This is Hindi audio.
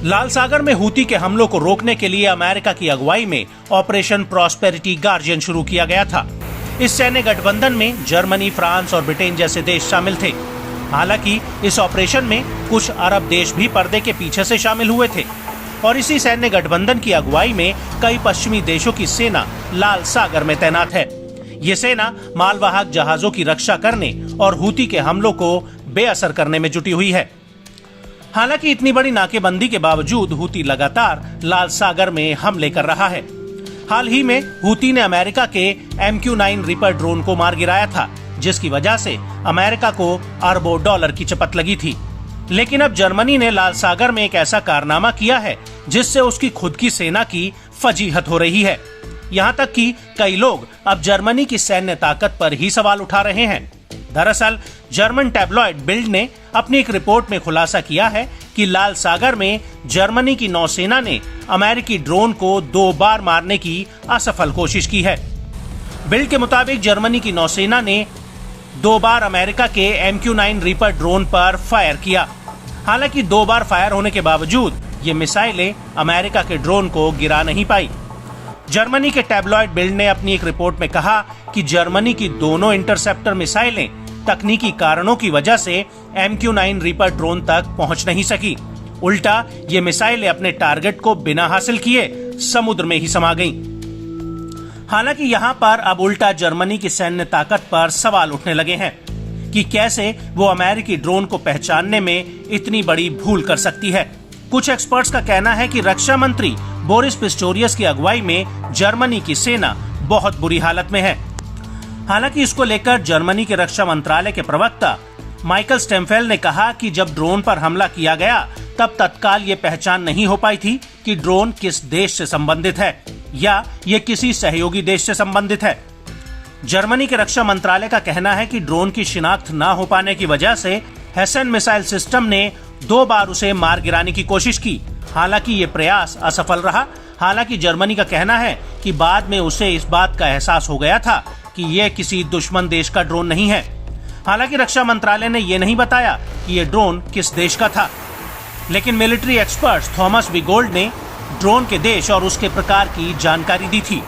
लाल सागर में हूती के हमलों को रोकने के लिए अमेरिका की अगुवाई में ऑपरेशन प्रॉस्पेरिटी गार्जियन शुरू किया गया था। इस सैन्य गठबंधन में जर्मनी, फ्रांस और ब्रिटेन जैसे देश शामिल थे। हालांकि इस ऑपरेशन में कुछ अरब देश भी पर्दे के पीछे से शामिल हुए थे और इसी सैन्य गठबंधन की अगुवाई में कई पश्चिमी देशों की सेना लाल सागर में तैनात है। ये सेना मालवाहक जहाजों की रक्षा करने और हूती के हमलों को बेअसर करने में जुटी हुई है। हालांकि इतनी बड़ी नाकेबंदी के बावजूद हूती लगातार लाल सागर में हमले कर रहा है। हाल ही में हूती ने अमेरिका के MQ-9 रीपर ड्रोन को मार गिराया था, जिसकी वजह से अमेरिका को अरबों डॉलर की चपत लगी थी। लेकिन अब जर्मनी ने लाल सागर में एक ऐसा कारनामा किया है जिससे उसकी खुद की सेना की फजीहत हो रही है। यहाँ तक कि कई लोग अब जर्मनी की सैन्य ताकत पर ही सवाल उठा रहे हैं। दरअसल जर्मन टैबलॉइड बिल्ड ने अपनी एक रिपोर्ट में खुलासा किया है कि लाल सागर में जर्मनी की नौसेना ने अमेरिकी ड्रोन को 2 बार मारने की असफल कोशिश की है। बिल्ड के मुताबिक जर्मनी की नौसेना ने 2 बार अमेरिका के MQ-9 रीपर ड्रोन पर फायर किया। हालांकि 2 बार फायर होने के बावजूद ये मिसाइलें अमेरिका के ड्रोन को गिरा नहीं पाई। जर्मनी के टैबलॉइड बिल्ड ने अपनी एक रिपोर्ट में कहा कि जर्मनी की दोनों इंटरसेप्टर मिसाइलें तकनीकी कारणों की वजह से MQ-9 रीपर ड्रोन तक पहुंच नहीं सकी। उल्टा ये मिसाइलें अपने टारगेट को बिना हासिल किए समुद्र में ही समा गईं। हालांकि यहाँ पर अब उल्टा जर्मनी की सैन्य ताकत पर सवाल उठने लगे हैं कि कैसे वो अमेरिकी ड्रोन को पहचानने में इतनी बड़ी भूल कर सकती है। कुछ एक्सपर्ट्स का कहना है कि रक्षा मंत्री बोरिस पिस्टोरियस की अगुवाई में जर्मनी की सेना बहुत बुरी हालत में है। हालांकि इसको लेकर जर्मनी के रक्षा मंत्रालय के प्रवक्ता माइकल स्टेमफेल ने कहा कि जब ड्रोन पर हमला किया गया तब तत्काल ये पहचान नहीं हो पाई थी कि ड्रोन किस देश से संबंधित है या ये किसी सहयोगी देश से संबंधित है। जर्मनी के रक्षा मंत्रालय का कहना है कि ड्रोन की शिनाख्त न हो पाने की वजह से हेसन मिसाइल सिस्टम ने 2 बार उसे मार गिराने की कोशिश की। हालांकि ये प्रयास असफल रहा। हालांकि जर्मनी का कहना है कि बाद में उसे इस बात का एहसास हो गया था कि यह किसी दुश्मन देश का ड्रोन नहीं है। हालांकि रक्षा मंत्रालय ने यह नहीं बताया कि यह ड्रोन किस देश का था। लेकिन military expert Thomas V Gold ने ड्रोन के देश और उसके प्रकार की जानकारी दी थी।